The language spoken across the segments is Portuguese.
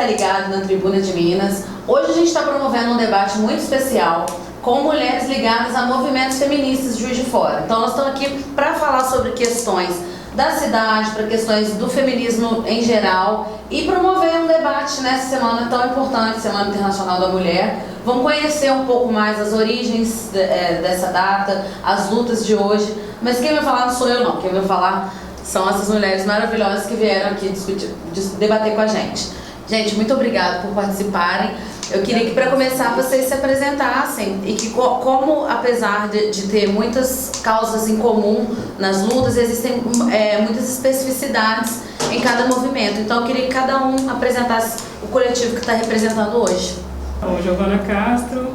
está ligado na Tribuna de Minas. Hoje a gente está promovendo um debate muito especial com mulheres ligadas a movimentos feministas de Juiz de Fora. Então nós estamos aqui para falar sobre questões da cidade, para questões do feminismo em geral e promover um debate nessa semana tão importante, Semana Internacional da Mulher. Vamos conhecer um pouco mais as origens dessa data, as lutas de hoje, mas quem vai falar não sou eu não, quem vai falar são essas mulheres maravilhosas que vieram aqui debater com a gente. Gente, muito obrigada por participarem. Eu queria que, para começar, vocês se apresentassem e que, como apesar de ter muitas causas em comum nas lutas, existem muitas especificidades em cada movimento. Então, eu queria que cada um apresentasse o coletivo que está representando hoje. Bom, Giovana Castro,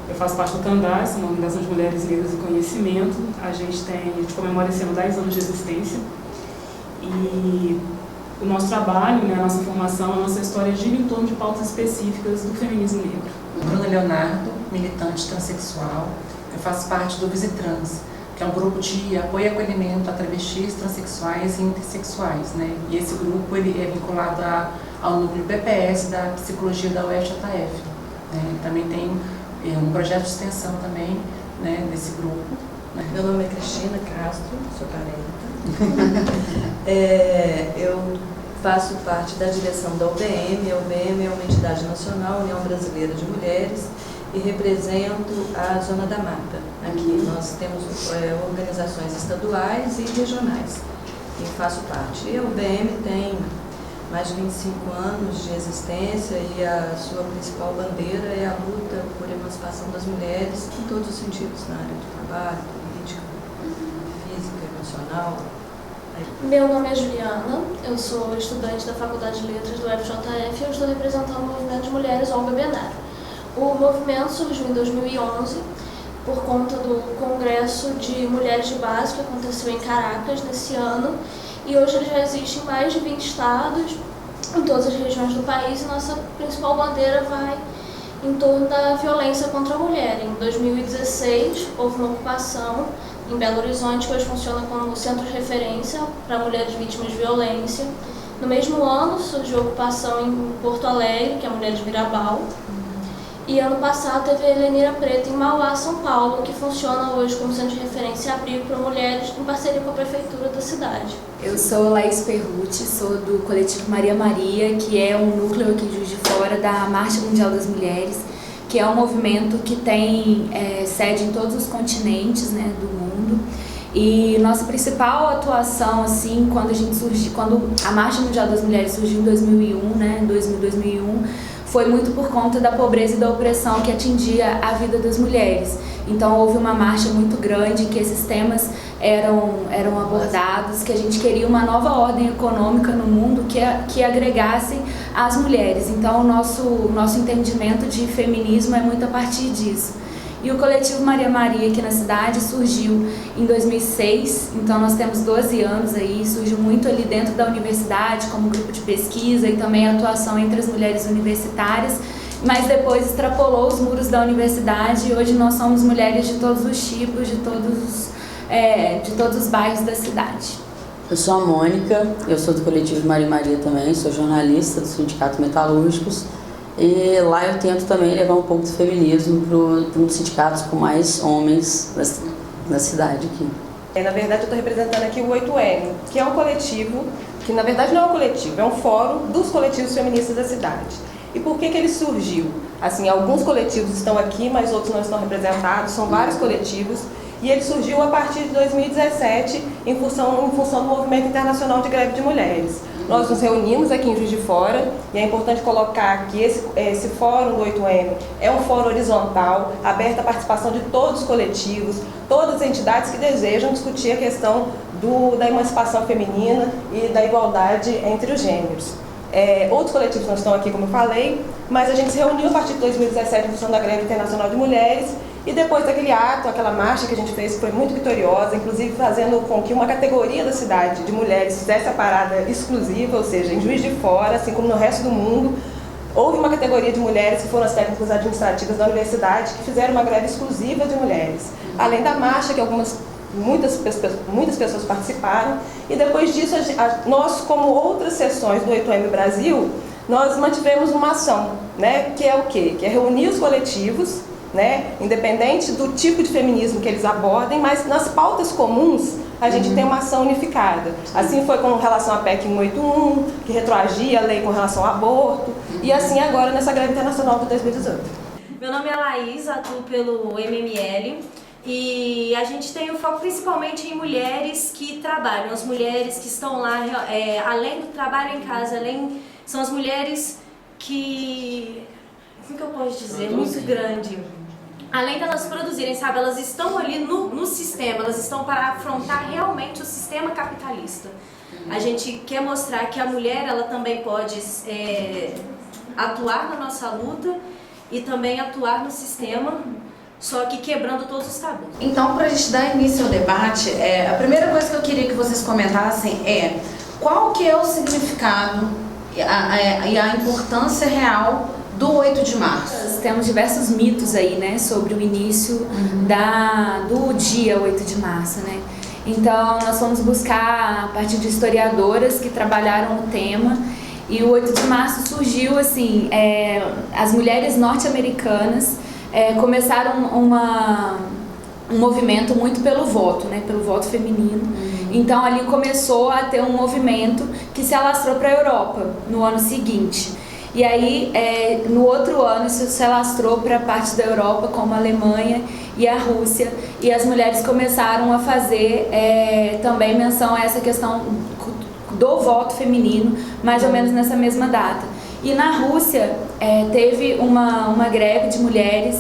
eu faço parte do CANDAS, uma Organização de Mulheres Negras do Conhecimento. A gente comemora esse ano 10 anos de existência e o nosso trabalho, a nossa formação, a nossa história gira em torno de pautas específicas do feminismo negro. Bruna Leonardo, militante transexual, eu faço parte do Visitrans, que é um grupo de apoio e acolhimento a travestis, transexuais e intersexuais, né? E esse grupo ele é vinculado ao núcleo PPS da psicologia da UFJF. Né? Também tem um projeto de extensão também, né, nesse grupo. Né? Meu nome é Cristina Castro, sou carenta. Eu faço parte da direção da UBM. A UBM é uma entidade nacional, União Brasileira de Mulheres, e represento a Zona da Mata. Aqui nós temos organizações estaduais e regionais, e faço parte. E a UBM tem mais de 25 anos de existência e a sua principal bandeira é a luta por emancipação das mulheres em todos os sentidos, na área do trabalho, política, física, emocional. Meu nome é Juliana, eu sou estudante da Faculdade de Letras do FJF e eu estou representando o movimento de mulheres ONG Benar. O movimento surgiu em 2011 por conta do Congresso de Mulheres de Base que aconteceu em Caracas nesse ano, e hoje ele já existe em mais de 20 estados, em todas as regiões do país, e nossa principal bandeira vai em torno da violência contra a mulher. Em 2016 houve uma ocupação em Belo Horizonte, que hoje funciona como centro de referência para mulheres vítimas de violência. No mesmo ano surgiu a ocupação em Porto Alegre, que é Mulheres de Virabal. E ano passado teve a Helenira Preta em Mauá, São Paulo, que funciona hoje como centro de referência e abrigo para mulheres em parceria com a prefeitura da cidade. Eu sou Laís Perrucci, sou do coletivo Maria Maria, que é um núcleo aqui de Juiz de Fora da Marcha Mundial das Mulheres, que é um movimento que tem sede em todos os continentes, né, do mundo. E nossa principal atuação, assim, quando a Marcha Mundial das Mulheres surgiu em 2001, né, 2001, foi muito por conta da pobreza e da opressão que atingia a vida das mulheres. Então houve uma marcha muito grande que esses temas eram abordados, que a gente queria uma nova ordem econômica no mundo que agregasse as mulheres. Então o nosso entendimento de feminismo é muito a partir disso. E o coletivo Maria Maria aqui na cidade surgiu em 2006, então nós temos 12 anos aí, surgiu muito ali dentro da universidade como grupo de pesquisa e também atuação entre as mulheres universitárias, mas depois extrapolou os muros da universidade e hoje nós somos mulheres de todos os tipos, de todos os bairros da cidade. Eu sou a Mônica, eu sou do coletivo Maria Maria também, sou jornalista do Sindicato Metalúrgicos. E lá eu tento também levar um pouco do feminismo para uns sindicatos com mais homens na cidade aqui. Na verdade, eu estou representando aqui o 8M, que é um coletivo, que na verdade não é um coletivo, é um fórum dos coletivos feministas da cidade. E por que ele surgiu? Assim, alguns coletivos estão aqui, mas outros não estão representados, são vários coletivos, e ele surgiu a partir de 2017 em função do Movimento Internacional de Greve de Mulheres. Nós nos reunimos aqui em Juiz de Fora e é importante colocar que esse fórum do 8M é um fórum horizontal, aberto à participação de todos os coletivos, todas as entidades que desejam discutir a questão da emancipação feminina e da igualdade entre os gêneros. Outros coletivos não estão aqui, como eu falei, mas a gente se reuniu a partir de 2017 em função da Greve Internacional de Mulheres. E depois daquele ato, aquela marcha que a gente fez, que foi muito vitoriosa, inclusive fazendo com que uma categoria da cidade de mulheres fizesse a parada exclusiva, ou seja, em Juiz de Fora, assim como no resto do mundo, houve uma categoria de mulheres que foram as técnicas administrativas da universidade que fizeram uma greve exclusiva de mulheres. Além da marcha, que muitas pessoas participaram, e depois disso nós, como outras seções do 8M Brasil, nós mantivemos uma ação, né, que é o quê? Que é reunir os coletivos, né, independente do tipo de feminismo que eles abordem, mas nas pautas comuns a gente tem uma ação unificada. Assim foi com relação à PEC 181, que retroagia a lei com relação ao aborto, e assim agora nessa greve internacional de 2018. Meu nome é Laís, atuo pelo MML e a gente tem o foco principalmente em mulheres que trabalham, as mulheres que estão lá, além do trabalho em casa, são as mulheres que, como que eu posso dizer, muito grande. Além delas produzirem, sabe, elas estão ali no sistema, elas estão para afrontar realmente o sistema capitalista. A gente quer mostrar que a mulher, ela também pode atuar na nossa luta e também atuar no sistema, só que quebrando todos os tabus. Então, para a gente dar início ao debate, a primeira coisa que eu queria que vocês comentassem é qual que é o significado e a importância real do 8 de março. Nós temos diversos mitos aí, né, sobre o início do dia 8 de março, né? Então, nós fomos buscar a partir de historiadoras que trabalharam o tema, e o 8 de março surgiu assim, as mulheres norte-americanas começaram um movimento muito pelo voto, né, pelo voto feminino. Então ali começou a ter um movimento que se alastrou para a Europa no ano seguinte. E aí no outro ano isso se alastrou para parte da Europa, como a Alemanha e a Rússia, e as mulheres começaram a fazer também menção a essa questão do voto feminino, mais ou menos nessa mesma data. E na Rússia teve uma greve de mulheres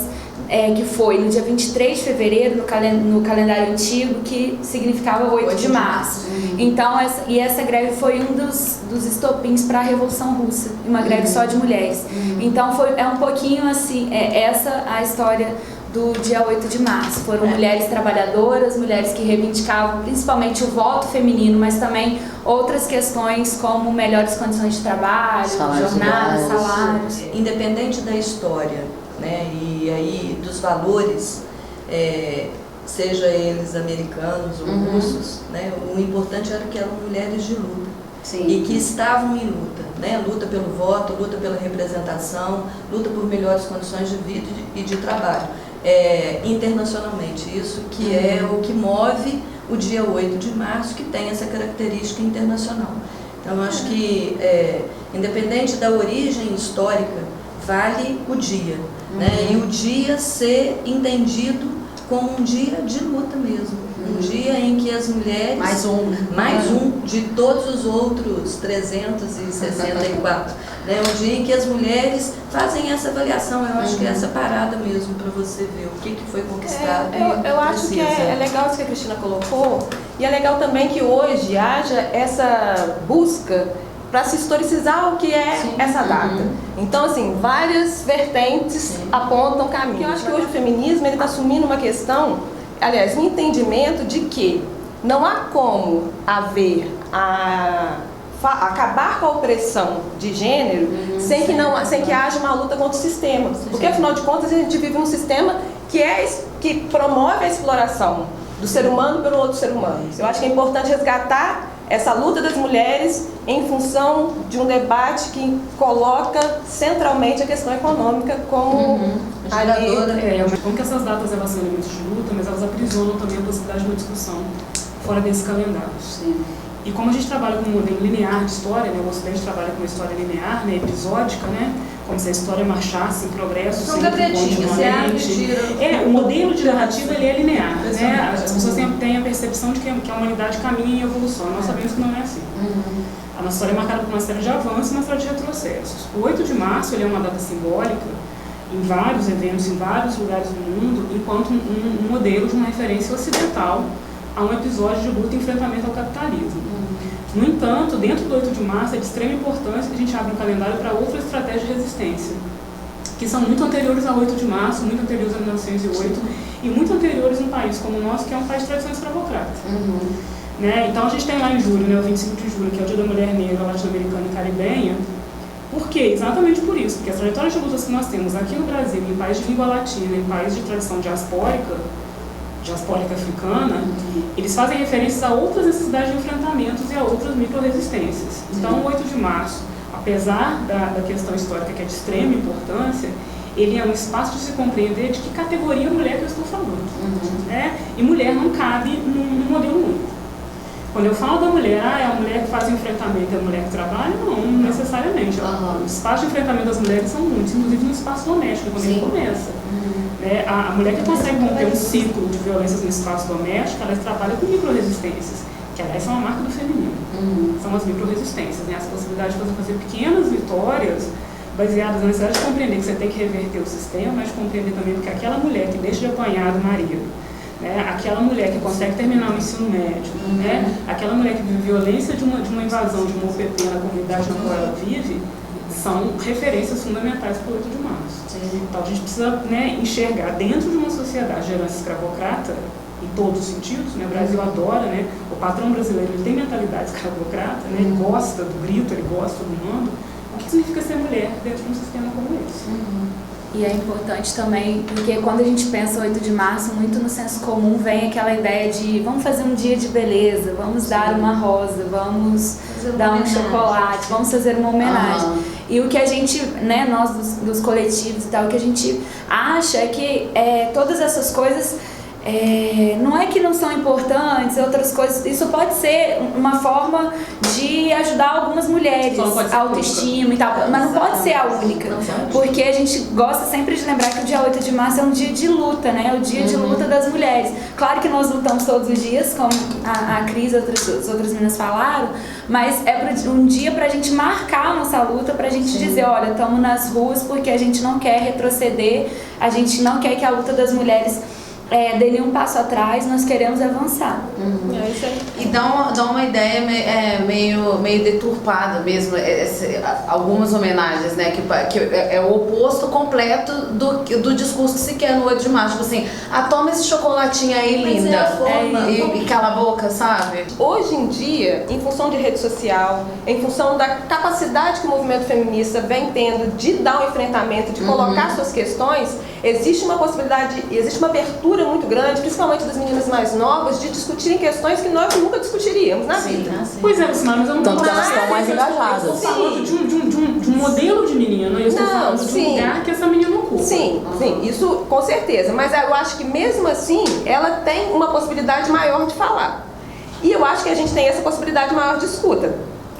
que foi no dia 23 de fevereiro, no calendário antigo, que significava 8 de março. Então, essa greve foi um dos estopins para a Revolução Russa, uma greve só de mulheres. Então, é um pouquinho assim, essa a história do dia 8 de março. Foram mulheres trabalhadoras, mulheres que reivindicavam principalmente o voto feminino, mas também outras questões como melhores condições de trabalho, jornada, salários. Independente da história, né, e aí dos valores, seja eles americanos ou russos, né, o importante era que eram mulheres de luta. Sim. E que estavam em luta, né, luta pelo voto, luta pela representação, luta por melhores condições de vida e de trabalho. Internacionalmente, isso que é o que move o dia 8 de março, que tem essa característica internacional. Então, eu acho que, independente da origem histórica, vale o dia, né? E o dia ser entendido como um dia de luta mesmo, um dia em que as mulheres, mais um de todos os outros 364, né? Um dia em que as mulheres fazem essa avaliação. Eu acho que é essa parada mesmo para você ver o que foi conquistado. Eu acho que é legal isso que a Cristina colocou, e é legal também que hoje haja essa busca para se historicizar o que é essa data. Então, assim, várias vertentes apontam caminho. Eu acho que hoje o feminismo está assumindo uma questão, aliás, um entendimento de que não há como haver acabar com a opressão de gênero sem que haja uma luta contra o sistema. Porque, afinal de contas, a gente vive num sistema que promove a exploração do ser humano pelo outro ser humano. Eu acho que é importante resgatar essa luta das mulheres em função de um debate que coloca centralmente a questão econômica como geradora. Como que essas datas elas são elementos de luta, mas elas aprisionam também a possibilidade de uma discussão fora desse calendário. Sim. E como a gente trabalha com um modelo linear de história, né, o Ocidente trabalha com uma história linear, né, episódica, né, como se a história marchasse em progresso, sempre continuamente. O modelo de narrativa ele é linear, né? As pessoas têm a percepção de que a humanidade caminha em evolução. Nós sabemos que não é assim. A nossa história é marcada por uma série de avanços e uma série de retrocessos. O 8 de março ele é uma data simbólica em vários eventos, em vários lugares do mundo, enquanto um modelo de uma referência ocidental a um episódio de luta e enfrentamento ao capitalismo. No entanto, dentro do 8 de março é de extrema importância que a gente abra um calendário para outras estratégias de resistência, que são muito anteriores ao 8 de março, muito anteriores a 1908 e muito anteriores num país como o nosso, que é um país de tradição escravocrata. Né? Então a gente tem lá em julho, né, o 25 de julho, que é o Dia da Mulher Negra Latino-Americana e Caribenha. Por quê? Exatamente por isso, porque as trajetórias de lutas que nós temos aqui no Brasil, em país de língua latina, em país de tradição diaspórica africana, eles fazem referências a outras necessidades de enfrentamentos e a outras micro-resistências. Então, o 8 de março, a apesar da questão histórica que é de extrema importância, ele é um espaço de se compreender de que categoria mulher que eu estou falando. Né? E mulher não cabe num modelo único. Quando eu falo da mulher, é a mulher que faz o enfrentamento, é a mulher que trabalha? Não necessariamente. Os espaços de enfrentamento das mulheres são muitos, inclusive no espaço doméstico, quando ele começa. A mulher que consegue romper um ciclo de violências no espaço doméstico, ela trabalha com micro-resistências, que aliás são a marca do feminino. São as micro-resistências, né? As possibilidades de fazer pequenas vitórias baseadas na necessidade de compreender que você tem que reverter o sistema, mas de compreender também que aquela mulher que deixa de apanhar do marido, né? Aquela mulher que consegue terminar o ensino médio, né? Aquela mulher que vive violência de uma invasão, de uma OPP na comunidade na qual ela vive, são referências fundamentais para o 8 de março. Então a gente precisa, né, enxergar dentro de uma sociedade de herança escravocrata, em todos os sentidos, né? O Brasil adora, né? O patrão brasileiro ele tem mentalidade escravocrata, né? Ele gosta do grito, ele gosta do mando. O que significa ser mulher dentro de um sistema como esse? E é importante também, porque quando a gente pensa 8 de março, muito no senso comum vem aquela ideia de vamos fazer um dia de beleza, vamos dar uma rosa, vamos dar um chocolate, vamos fazer uma homenagem. E o que a gente, né, nós dos coletivos e tal, o que a gente acha é que todas essas coisas não é que não são importantes, outras coisas, isso pode ser uma forma de ajudar algumas mulheres, a autoestima e tal, mas não pode ser a única, porque a gente gosta sempre de lembrar que o dia 8 de março é um dia de luta, né? O dia de luta das mulheres. Claro que nós lutamos todos os dias, como a Cris e as outras meninas falaram, mas é um dia pra gente marcar a nossa luta, pra gente dizer, olha, estamos nas ruas porque a gente não quer retroceder, a gente não quer que a luta das mulheres dê nenhum passo atrás, nós queremos avançar. E dá uma ideia meio deturpada mesmo, algumas homenagens, né, que é o oposto completo do discurso que se quer no 8 de março, tipo assim, toma esse chocolatinho aí, linda, e cala a boca, sabe? Hoje em dia, em função de rede social, em função da capacidade que o movimento feminista vem tendo de dar um enfrentamento, de colocar suas questões, existe uma possibilidade, existe uma abertura muito grande, principalmente das meninas mais novas, de discutirem questões que nós nunca discutiríamos na vida. Pois é, Lucimar, mas eu não Tanto que elas estão mais engajadas. Eu estou falando de um modelo de menina, eu estou falando de um lugar que essa menina ocupa. Sim, isso com certeza, mas eu acho que mesmo assim, ela tem uma possibilidade maior de falar. E eu acho que a gente tem essa possibilidade maior de escuta.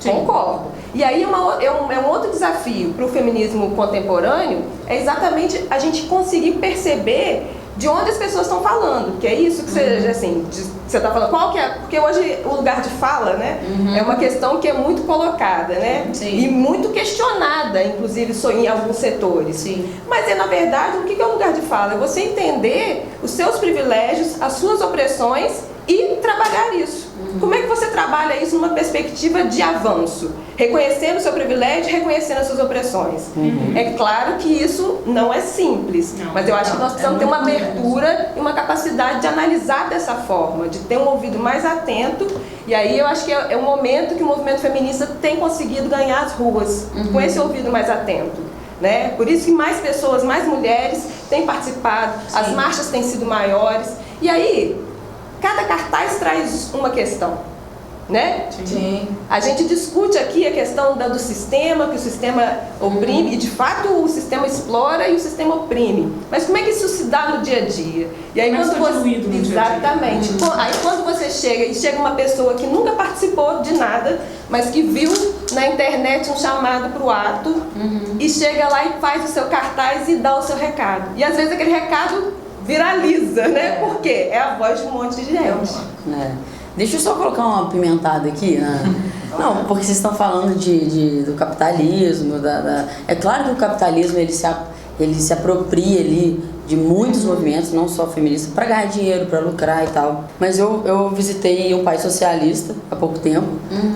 Concordo. E aí é um outro desafio para o feminismo contemporâneo, é exatamente a gente conseguir perceber de onde as pessoas estão falando, que é isso que você está falando, qual que é, porque hoje o lugar de fala, né, é uma questão que é muito colocada, né, e muito questionada, inclusive em alguns setores. Mas na verdade, o que é o lugar de fala? É você entender os seus privilégios, as suas opressões e trabalhar isso. Como é que você trabalha isso numa perspectiva de avanço? Reconhecendo o seu privilégio, reconhecendo as suas opressões. É claro que isso não é simples, mas eu acho que nós precisamos ter uma abertura e uma capacidade de analisar dessa forma, de ter um ouvido mais atento, e aí eu acho que é um momento que o movimento feminista tem conseguido ganhar as ruas, com esse ouvido mais atento. Né? Por isso que mais pessoas, mais mulheres têm participado, as marchas têm sido maiores, e aí cada cartaz traz uma questão, né? A gente discute aqui a questão do sistema, que o sistema oprime, e de fato o sistema explora e o sistema oprime. Mas como é que isso se dá no dia a dia? E aí quando você... Exatamente. Aí quando você chega uma pessoa que nunca participou de nada, mas que viu na internet um chamado para o ato, e chega lá e faz o seu cartaz e dá o seu recado. E às vezes aquele recado viraliza, né? Por quê? É a voz de um monte de gente. Deixa eu só colocar uma pimentada aqui, né? Não, porque vocês estão falando do capitalismo, é claro que o capitalismo ele se apropria ali de muitos movimentos, não só feministas, para ganhar dinheiro, para lucrar e tal. Mas eu visitei um país socialista há pouco tempo,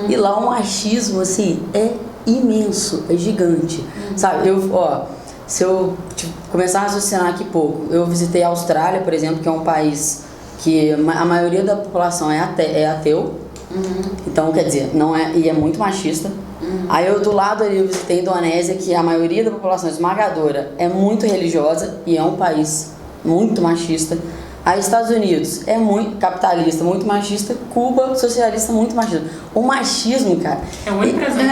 e lá o machismo, assim, é imenso, é gigante. Sabe, se eu começar a raciocinar aqui pouco, eu visitei a Austrália, por exemplo, que é um país que a maioria da população é ateu, então, quer dizer, não é, e é muito machista. Aí do lado ali eu visitei a Indonésia, que a maioria da população esmagadora é muito religiosa e é um país muito machista. Aí Estados Unidos é muito capitalista, muito machista. Cuba, socialista, muito machista. O machismo, cara... É onipresente.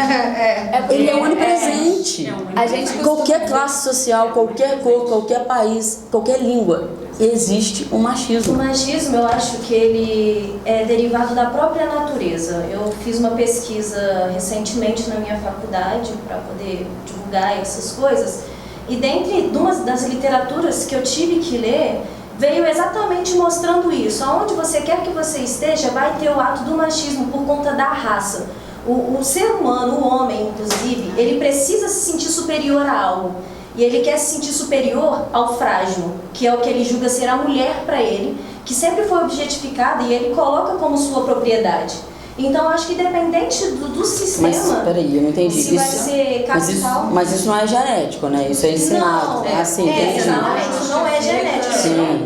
Ele é onipresente. É onipresente. A gente Qualquer classe social, qualquer cor, qualquer país, qualquer língua, existe um O machismo. machismo, eu acho que ele é derivado da própria natureza. Eu fiz uma pesquisa recentemente na minha faculdade para poder divulgar essas coisas. E dentre uma das literaturas que eu tive que ler, veio exatamente mostrando isso. Aonde você quer que você esteja, vai ter o ato do machismo por conta da raça. O ser humano, o homem, inclusive, ele precisa se sentir superior a algo. E ele quer se sentir superior ao frágil, que é o que ele julga ser a mulher para ele, que sempre foi objetificada e ele coloca como sua propriedade. Então, acho que independente do sistema, Mas, peraí, eu não entendi. se vai ser capital... Mas isso não é genético, né? Isso é ensinado. Não, Assim, exatamente, isso não é genético. Sim.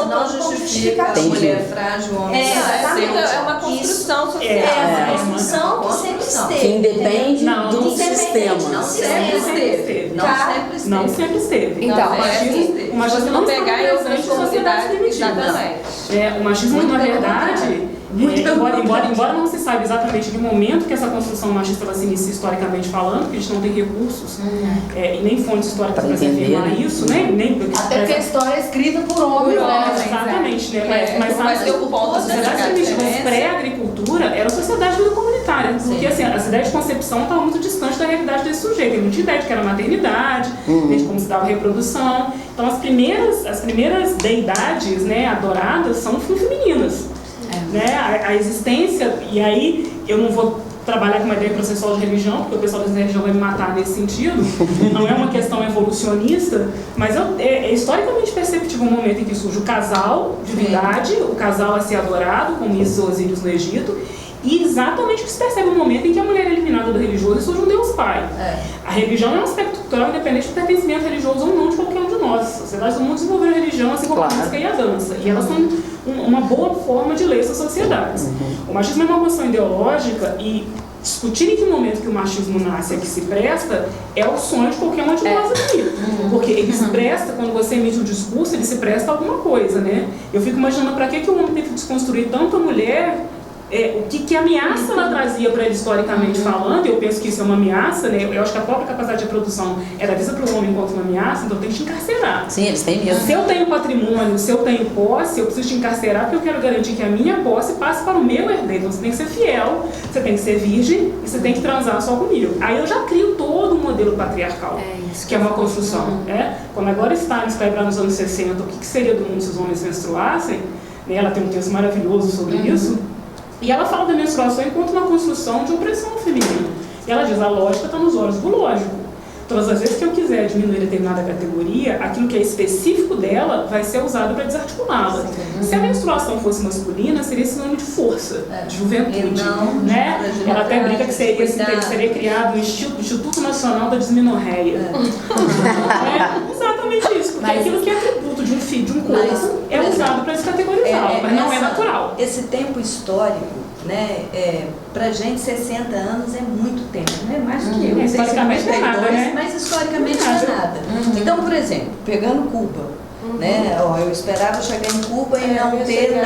Não justifica a Entendi. mulher frágil, o homem exatamente. É uma construção social. É uma construção que sempre esteve. que independe Não, do independente sistema. do sempre sistema. esteve. Não Tá. sempre esteve. Não sempre esteve. Então, o machismo não pegar em outras comunidades o machismo, na verdade, embora não se saiba exatamente de momento que essa construção machista ela se inicia historicamente falando, porque a gente não tem recursos e nem fontes históricas para se afirmar isso, né? Até porque a história é escrita por homens, né? Exatamente, né? Mas sabe, ponto a sociedade primitiva pré-agricultura era a sociedade de vida comunitária, porque assim, as ideias de concepção estavam muito distantes da realidade desse sujeito. Ele não tinha ideia de que era maternidade, de como se dava reprodução. Então as primeiras deidades, né, adoradas são femininas. Né? A existência, e aí eu não vou trabalhar com uma ideia processual de religião, porque o pessoal da religião vai me matar nesse sentido, não é uma questão evolucionista, mas é historicamente perceptível o momento em que surge o casal, divindade, o casal a ser adorado, como Isis e Osíris no Egito, e exatamente que se percebe o momento em que a mulher é eliminada do religioso e surge um Deus Pai. A religião é um aspecto cultural independente do pertencimento religioso ou não de qualquer um de nós. As sociedades do mundo desenvolveram a religião, assim como a música e a dança. E elas são uma boa forma de ler essas sociedades. O machismo é uma construção ideológica e discutir em que momento que o machismo nasce e que se presta é o sonho de qualquer um de nós aqui. Porque ele se presta, quando você emite um discurso, ele se presta a alguma coisa, né? Eu fico imaginando para que o homem tem que desconstruir tanto a mulher, o que ameaça ela trazia para ele historicamente falando. Eu penso que isso é uma ameaça, né? Eu acho que a própria capacidade de reprodução era vista para o homem enquanto uma ameaça, então tem que te encarcerar. Sim, eles têm medo. Se eu tenho patrimônio, se eu tenho posse, eu preciso te encarcerar porque eu quero garantir que a minha posse passe para o meu herdeiro. Então você tem que ser fiel, você tem que ser virgem e você tem que transar só comigo. Aí eu já crio todo um modelo patriarcal, que é uma construção. Quando agora Stalin escreve lá nos anos 60 o que seria do mundo se os homens menstruassem, né? Ela tem um texto maravilhoso sobre isso. E ela fala da menstruação enquanto uma construção de opressão feminina. E ela diz, a lógica está nos olhos do lógico. Todas as vezes que eu quiser diminuir determinada categoria, aquilo que é específico dela vai ser usado para desarticulá-la. Se a menstruação fosse masculina, seria sinônimo de força, de juventude. Né? Ela até brinca que seria criado o Instituto Nacional da Disminorreia. Exatamente isso, porque aquilo que é atributo de um filho, de um corpo, é usado para descategorizá-lo, mas não é natural. Esse tempo histórico, né, pra gente 60 anos é muito tempo, não é mais do que eu. Historicamente não é nada, né? Mas historicamente não é nada. Então, por exemplo, pegando Cuba, né, eu esperava chegar em Cuba e não ter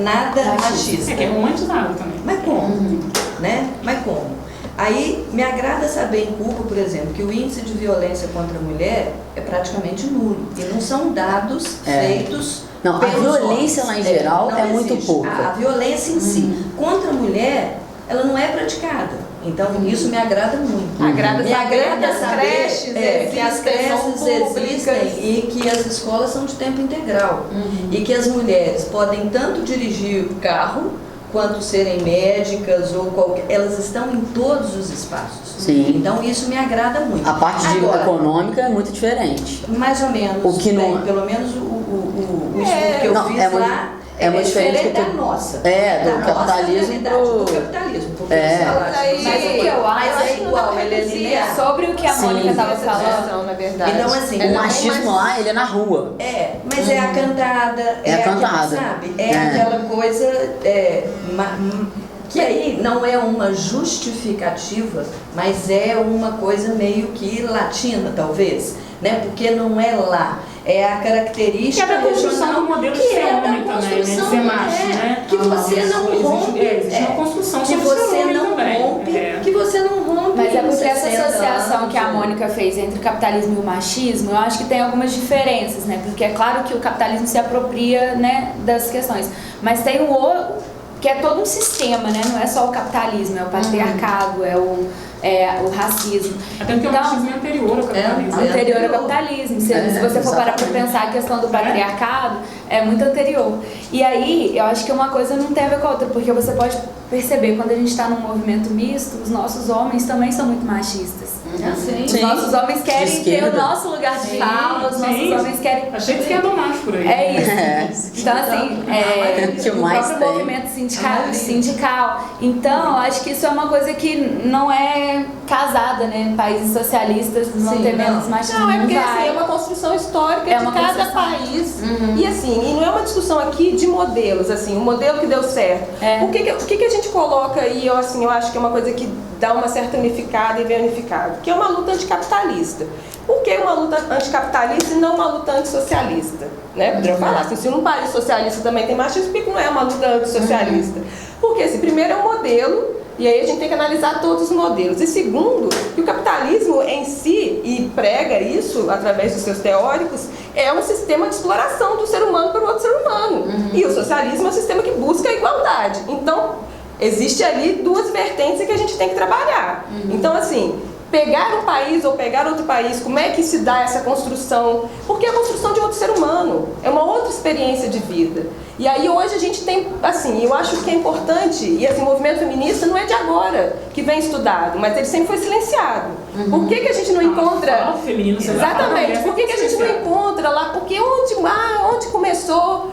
nada machista. Que é romantizado também. Mas como? Né? Mas como? Aí me agrada saber em Cuba, por exemplo, que o índice de violência contra a mulher é praticamente nulo. E não são dados feitos. Não, a violência lá em geral é muito pouca. A violência em si contra a mulher, ela não é praticada. Então isso me agrada muito. Me agrada saber que as creches existem e que as escolas são de tempo integral. E que as mulheres podem tanto dirigir o carro quanto serem médicas ou qualquer, elas estão em todos os espaços. Sim. Então isso me agrada muito. A parte econômica é muito diferente. Mais ou menos. O que não... pelo menos o estudo que eu fiz lá é muito diferente da nossa. Do capitalismo do capitalismo. Porque mas o que eu acho é igual, ele é linear. Sobre o que a Mônica estava falando, na verdade. Então, assim, o machismo lá, ele é na rua. Mas é a cantada. É a cantada. Sabe? Aquela coisa que aí não é uma justificativa, mas é uma coisa meio que latina, talvez. né? Porque não é lá. É a característica que é da construção do modelo de ser homem também, né? De ser macho, né? Que você não rompe. Existe uma construção que sobre você ser homem não também. rompe. Que você não rompe. Mas é porque essa 60 associação anos, que a Mônica fez entre o capitalismo e o machismo, eu acho que tem algumas diferenças, né? Porque é claro que o capitalismo se apropria, né, das questões, mas tem o outro, que é todo um sistema, né? Não é só o capitalismo, é o patriarcado, é o racismo. Até porque o machismo é anterior ao capitalismo. Anterior ao capitalismo. Se você for parar para pensar a questão do patriarcado, é muito anterior. E aí, eu acho que uma coisa não tem a ver com a outra, porque você pode perceber, quando a gente está num movimento misto, os nossos homens também são muito machistas. Os nossos homens querem ter o nosso lugar de fala, os nossos homens querem... Achei que esquerda macho por aí. É isso. Então, assim, que o mais próprio tem. movimento sindical. Então, eu acho que isso é uma coisa que não é casada, né? Em países socialistas vão ter menos machismo. Não, é porque vai. assim, é uma construção histórica É de uma cada construção. país. E assim, e não é uma discussão aqui de modelos, assim, o modelo que deu certo. O que a gente coloca aí, eu acho que é uma coisa que dá uma certa unificada e bem unificada, que é uma luta anticapitalista. Por que uma luta anticapitalista e não uma luta antissocialista? Né? Poderiam falar assim, se num país socialista também tem machismo, por que não é uma luta antissocialista? Porque esse primeiro é um modelo, e aí a gente tem que analisar todos os modelos. E segundo, que o capitalismo em si, e prega isso através dos seus teóricos, é um sistema de exploração do ser humano por outro ser humano. E o socialismo é um sistema que busca a igualdade. Então, existe ali duas vertentes que a gente tem que trabalhar. Então, assim, pegar um país ou pegar outro país, como é que se dá essa construção? Porque é a construção de outro ser humano, é uma outra experiência de vida. E aí hoje a gente tem, assim, eu acho que é importante, e assim, o movimento feminista não é de agora que vem estudado, mas ele sempre foi silenciado. Por que a gente não encontra... feminino, exatamente, por que a gente não encontra lá? Porque onde começou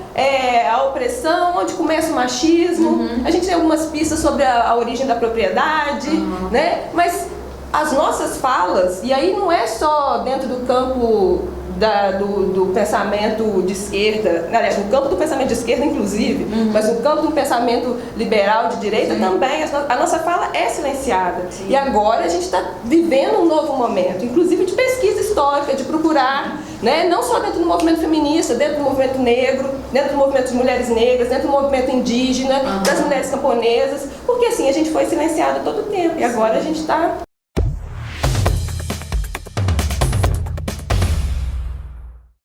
a opressão, onde começa o machismo, a gente tem algumas pistas sobre a origem da propriedade, né? Mas as nossas falas, e aí não é só dentro do campo do pensamento de esquerda, aliás, no campo do pensamento de esquerda, inclusive, mas no campo do pensamento liberal de direita também, a nossa fala é silenciada. E agora a gente está vivendo um novo momento, inclusive de pesquisa histórica, de procurar, né, não só dentro do movimento feminista, dentro do movimento negro, dentro do movimento de mulheres negras, dentro do movimento indígena, das mulheres camponesas, porque assim, a gente foi silenciada todo o tempo, e agora a gente está